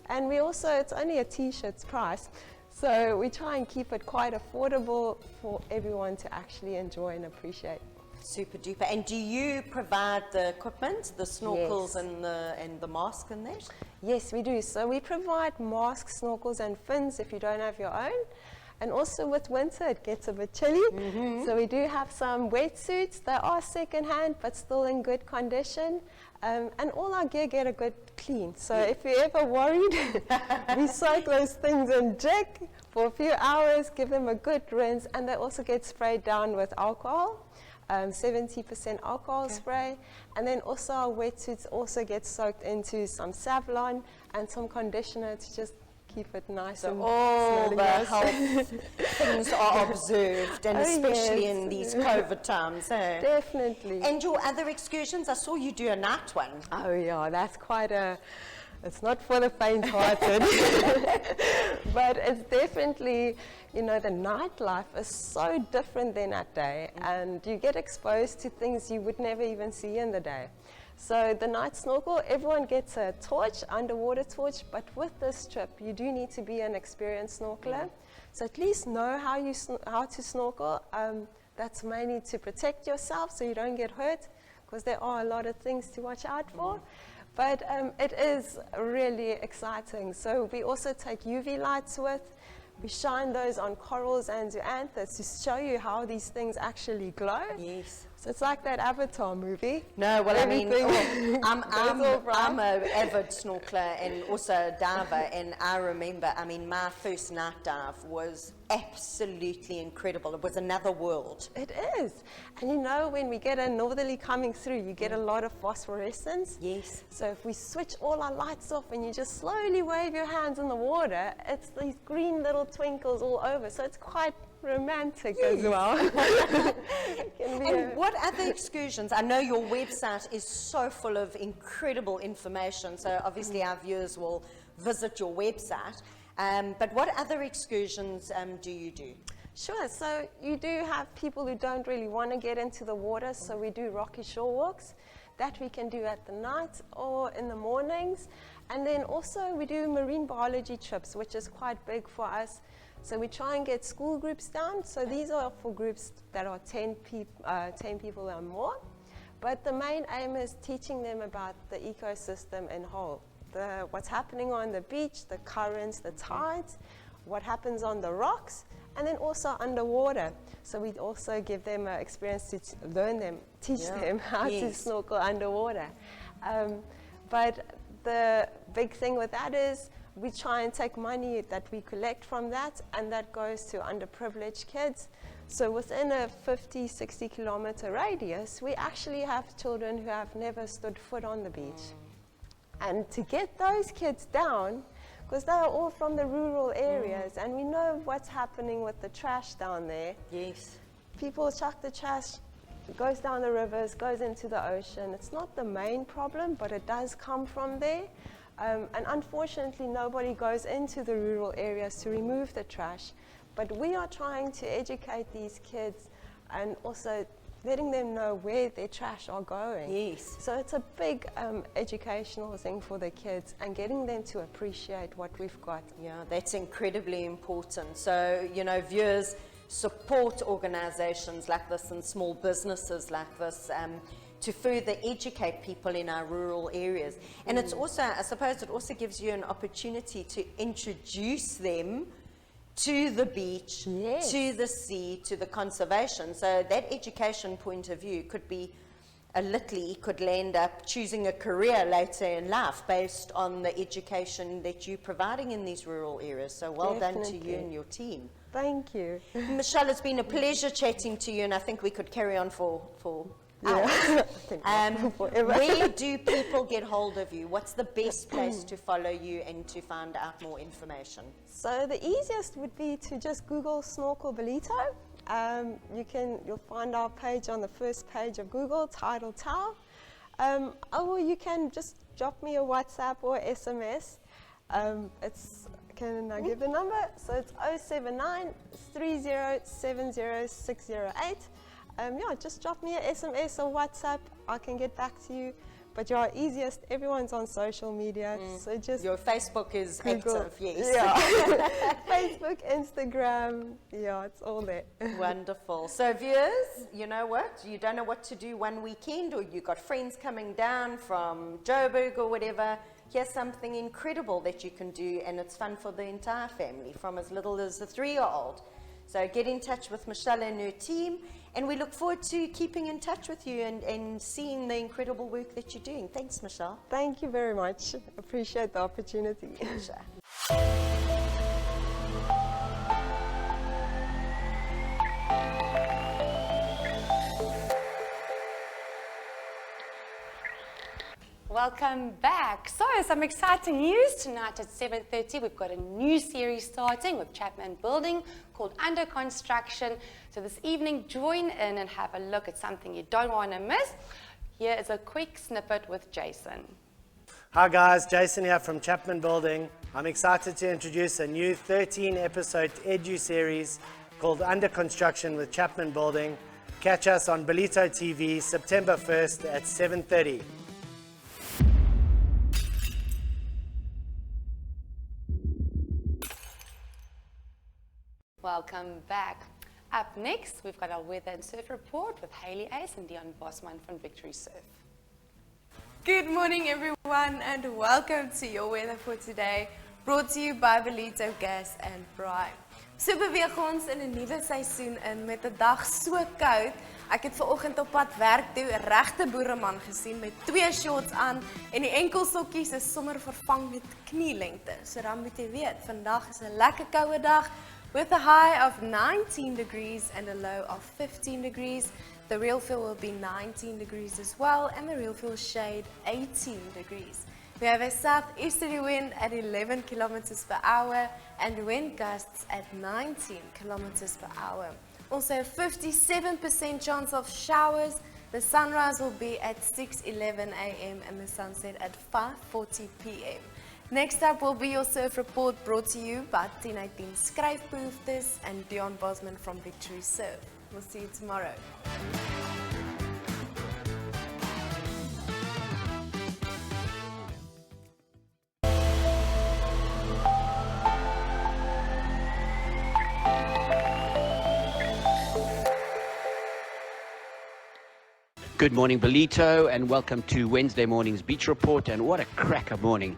And we also, it's only a t-shirt's price. So we try and keep it quite affordable for everyone to actually enjoy and appreciate. Super duper. And do you provide the equipment, the snorkels Yes. and the mask and that? Yes, we do. So we provide masks, snorkels and fins if you don't have your own. And also with winter, it gets a bit chilly. So we do have some wetsuits. They are second-hand, but still in good condition. And all our gear get a good clean. So if you're ever worried, we soak those things in Jig for a few hours, give them a good rinse, and they also get sprayed down with alcohol, 70% alcohol spray. And then also our wetsuits also get soaked into some Savlon and some conditioner to just keep it nice So and all smelling the nice. health things are observed, and Oh, especially yes. in these COVID times. Eh? Definitely. And your other excursions, I saw you do a night one. Oh yeah, that's quite a, it's not for the faint-hearted. But it's definitely, you know, the nightlife is so different than at day, and you get exposed to things you would never even see in the day. So the night snorkel, everyone gets a torch, underwater torch, but with this trip, you do need to be an experienced snorkeler. So at least know how to snorkel. That's mainly to protect yourself so you don't get hurt, because there are a lot of things to watch out for. But it is really exciting. So we also take UV lights with. We shine those on corals and zoanthus to show you how these things actually glow. Yes. So it's like that Avatar movie. No, well, I mean, Everything I'm goes all bright. an avid snorkeler and also a diver, and I remember, I mean, my first night dive was absolutely incredible. It was another world. It is. And you know, when we get a northerly coming through, you get a lot of phosphorescence. Yes. So if we switch all our lights off and you just slowly wave your hands in the water, it's these green little twinkles all over. So it's quite romantic as well. Can be And what other excursions? I know your website is so full of incredible information, so obviously our viewers will visit your website. But what other excursions do you do? Sure, so you do have people who don't really want to get into the water, so we do rocky shore walks. That we can do at the night or in the mornings. And then also we do marine biology trips, which is quite big for us. So we try and get school groups down. So these are for groups that are 10 people or more. But the main aim is teaching them about the ecosystem in whole. What's happening on the beach, the currents, the tides, what happens on the rocks, and then also underwater. So we also give them an experience to teach them how to snorkel underwater. But the big thing with that is we try and take money that we collect from that, and that goes to underprivileged kids. So within a 50, 60 kilometer radius, we actually have children who have never stood foot on the beach. And to get those kids down, because they are all from the rural areas, and we know what's happening with the trash down there. Yes. People chuck the trash, it goes down the rivers, goes into the ocean. It's not the main problem, but it does come from there. And unfortunately, nobody goes into the rural areas to remove the trash. But we are trying to educate these kids and also letting them know where their trash are going. Yes. So it's a big educational thing for the kids, and getting them to appreciate what we've got. Yeah, that's incredibly important. So, you know, viewers, support organizations like this and small businesses like this to further educate people in our rural areas. And it's also, I suppose it also gives you an opportunity to introduce them to the beach, to the sea, to the conservation. So that education point of view could be a little, could land up choosing a career later in life based on the education that you're providing in these rural areas. So well done to you and your team. Thank you. Michelle, it's been a pleasure chatting to you, and I think we could carry on for hours. Where do people get hold of you? What's the best place to follow you and to find out more information? So the easiest would be to just Google Snorkel Belito. You'll find our page on the first page of Google, Tidal Tao. Or you can just drop me a WhatsApp or SMS. Can I give the number? So it's 079 3070 608. Just drop me an SMS or WhatsApp. I can get back to you. But your easiest, everyone's on social media, so just your Facebook is Google. active, yes. Yeah. Facebook, Instagram, it's all there. Wonderful. So viewers, you know what? You don't know what to do one weekend, or you got friends coming down from Joburg or whatever. Here's something incredible that you can do, and it's fun for the entire family, from as little as a 3-year-old. So get in touch with Michelle and her team, and we look forward to keeping in touch with you and seeing the incredible work that you're doing. Thanks, Michelle. Thank you very much. Appreciate the opportunity. Pleasure. Welcome back. So, some exciting news tonight at 7:30. We've got a new series starting with Chapman Building called Under Construction. So this evening, join in and have a look at something you don't want to miss. Here is a quick snippet with Jason. Hi guys, Jason here from Chapman Building. I'm excited to introduce a new 13-episode edu series called Under Construction with Chapman Building. Catch us on Belito TV September 1st at 7:30. Welcome back. Up next, we've got our weather and surf report with Heili Uys Deon from Victory Surf. Good morning everyone and welcome to your weather for today, brought to you by Belito Gas and Braai. So beweeg ons in 'n nuwe seisoen in met 'n dag so koud. Ek het vanoggend op pad werk toe 'n regte boereman gesien met 2 shorts aan en die enkelsokkies is sommer vervang met knielengte. So dan moet jy weet, vandag is 'n lekker koue dag with a high of 19 degrees and a low of 15 degrees. The real feel will be 19 degrees as well, and the real feel shade 18 degrees. We have a southeasterly wind at 11 kilometers per hour and wind gusts at 19 kilometers per hour. Also a 57% chance of showers. The sunrise will be at 6:11 a.m. and the sunset at 5:40 p.m. Next up will be your surf report, brought to you by 1018 Skryfbehoeftes and Deon Bosman from Victory Surf. We'll see you tomorrow. Good morning, Belito, and welcome to Wednesday morning's beach report. And what a cracker morning.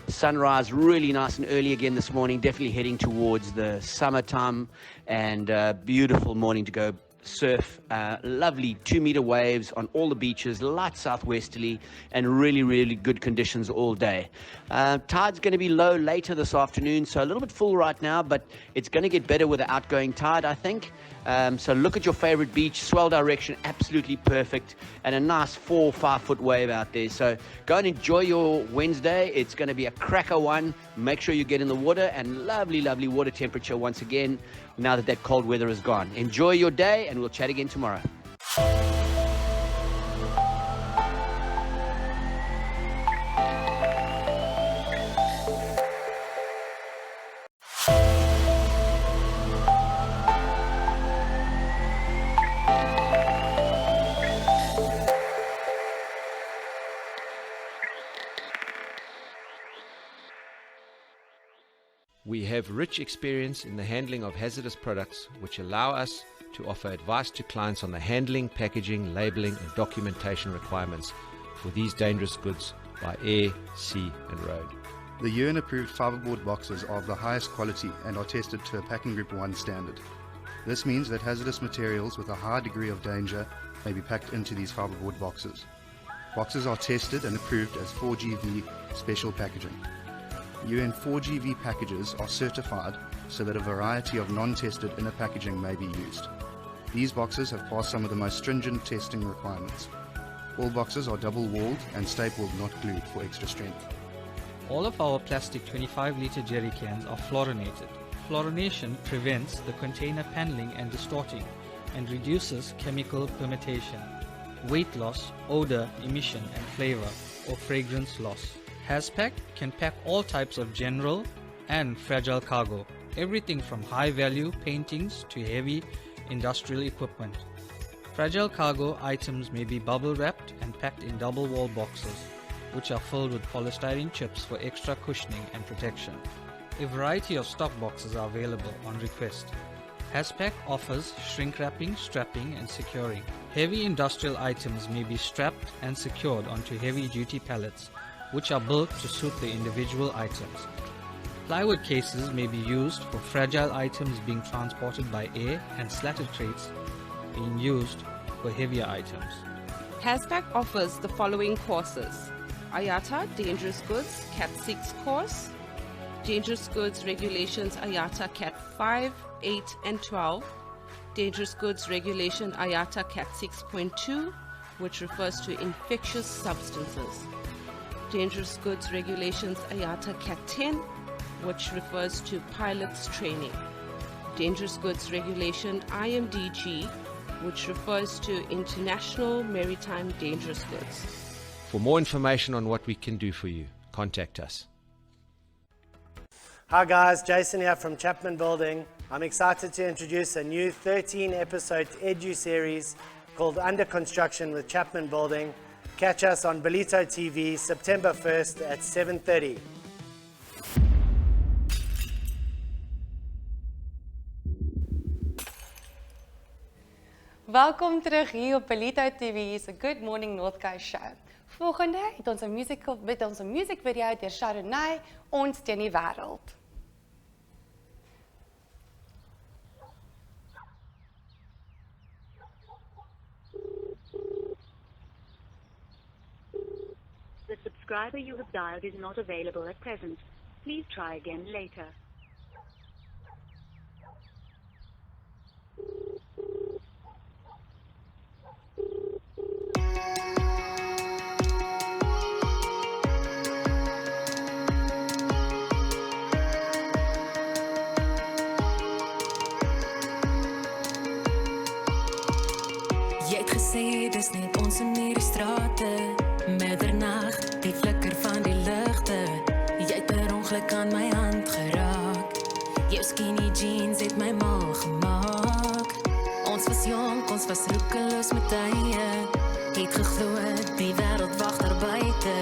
Sunrise really nice and early again this morning, definitely heading towards the summertime, and beautiful morning to go surf. Lovely 2-meter waves on all the beaches, light southwesterly, and really good conditions all day. Tide's going to be low later this afternoon, so a little bit full right now, but it's going to get better with the outgoing tide, I think. So look at your favorite beach, swell direction, absolutely perfect, and a nice 4 or 5 foot wave out there. So go and enjoy your Wednesday. It's going to be a cracker one. Make sure you get in the water, and lovely water temperature once again now that cold weather is gone. Enjoy your day, and we'll chat again tomorrow. We have rich experience in the handling of hazardous products, which allow us to offer advice to clients on the handling, packaging, labeling and documentation requirements for these dangerous goods by air, sea and road. The UN-approved fiberboard boxes are of the highest quality and are tested to a Packing Group 1 standard. This means that hazardous materials with a high degree of danger may be packed into these fiberboard boxes. Boxes are tested and approved as 4GV special packaging. UN 4GV packages are certified so that a variety of non-tested inner packaging may be used. These boxes have passed some of the most stringent testing requirements. All boxes are double-walled and stapled, not glued, for extra strength. All of our plastic 25-litre jerry cans are fluorinated. Fluorination prevents the container paneling and distorting and reduces chemical permutation, weight loss, odor, emission and flavor or fragrance loss. HazPack can pack all types of general and fragile cargo, everything from high-value paintings to heavy industrial equipment. Fragile cargo items may be bubble-wrapped and packed in double-wall boxes, which are filled with polystyrene chips for extra cushioning and protection. A variety of stock boxes are available on request. HazPack offers shrink wrapping, strapping and securing. Heavy industrial items may be strapped and secured onto heavy-duty pallets, which are built to suit the individual items. Plywood cases may be used for fragile items being transported by air and slatted crates being used for heavier items. HazPack offers the following courses: IATA Dangerous Goods Cat 6 course, Dangerous Goods Regulations IATA Cat 5, 8 and 12, Dangerous Goods Regulation IATA Cat 6.2, which refers to infectious substances, Dangerous Goods Regulations IATA Cat 10, which refers to pilots training, Dangerous Goods Regulation IMDG, which refers to International Maritime Dangerous Goods. For more information on what we can do for you, contact us. Hi guys, Jason here from Chapman Building. I'm excited to introduce a new 13-episode edu series called Under Construction with Chapman Building. Catch us on Belito TV September 1st at 7:30. Welkom terug hier op Belito TV se Good Morning North Coast show. Volgende het ons 'n musiekvideo deur Sharoney, Ons teen die wêreld. The subscriber you have dialed is not available at present. Please try again later. Jy het gesê dis net ons in hierdie strate, middernag, die flikker van die ligte. Jy het per ongeluk aan my hand geraak. Jou skinny jeans het my mal gemaak. Ons was jonk, ons was roekeloos met tye. Het geglo die wêreld wag daar buite.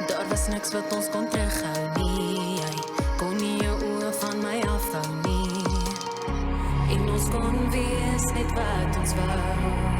Daar was niks wat ons kon terughou nie. Jy kon nie jou oë van my afhou nie. En ons kon wees net wat ons wou.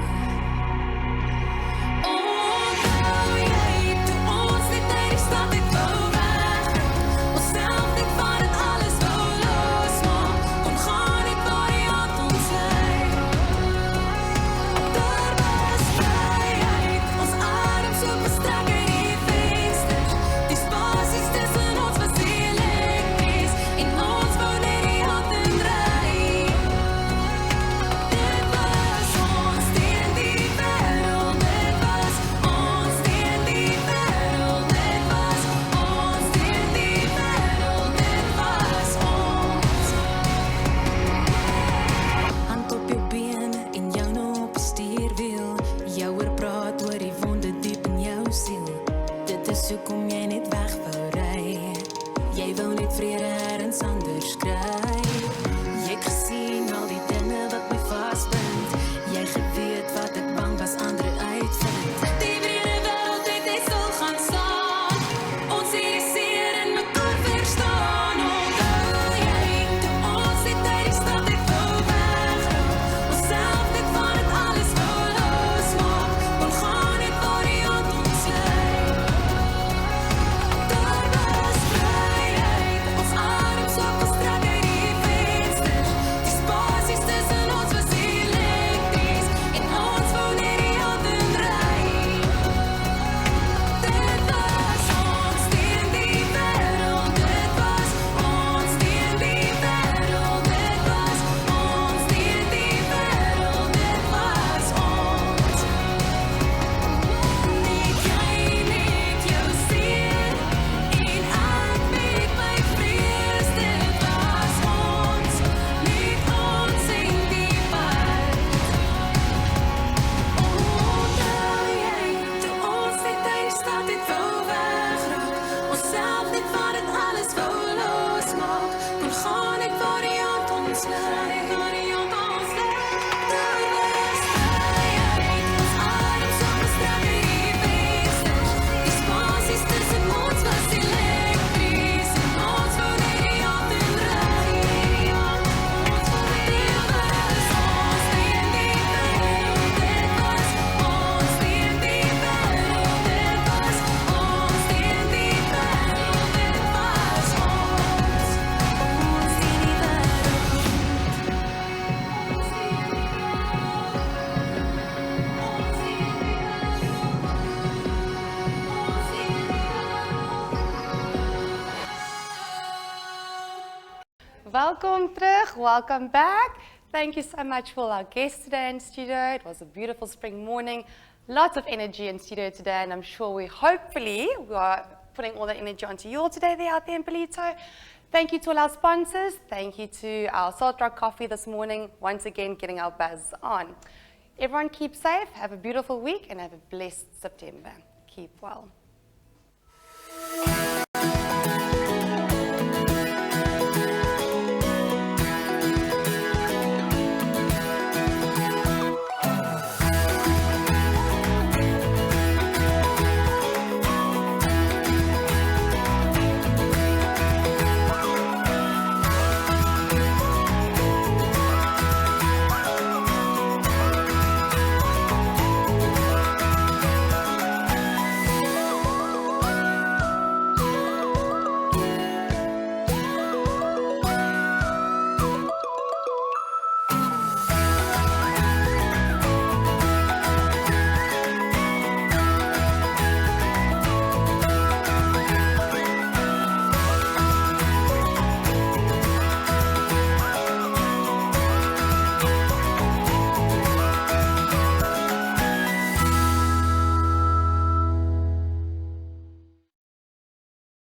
Welkom terug, welcome back. Thank you so much for our guests today in studio. It was a beautiful spring morning. Lots of energy in studio today, and I'm sure hopefully we are putting all the energy onto you all today there out there in Ballito. Thank you to all our sponsors. Thank you to our Salt Rock Coffee this morning, once again getting our buzz on. Everyone keep safe, have a beautiful week, and have a blessed September. Keep well.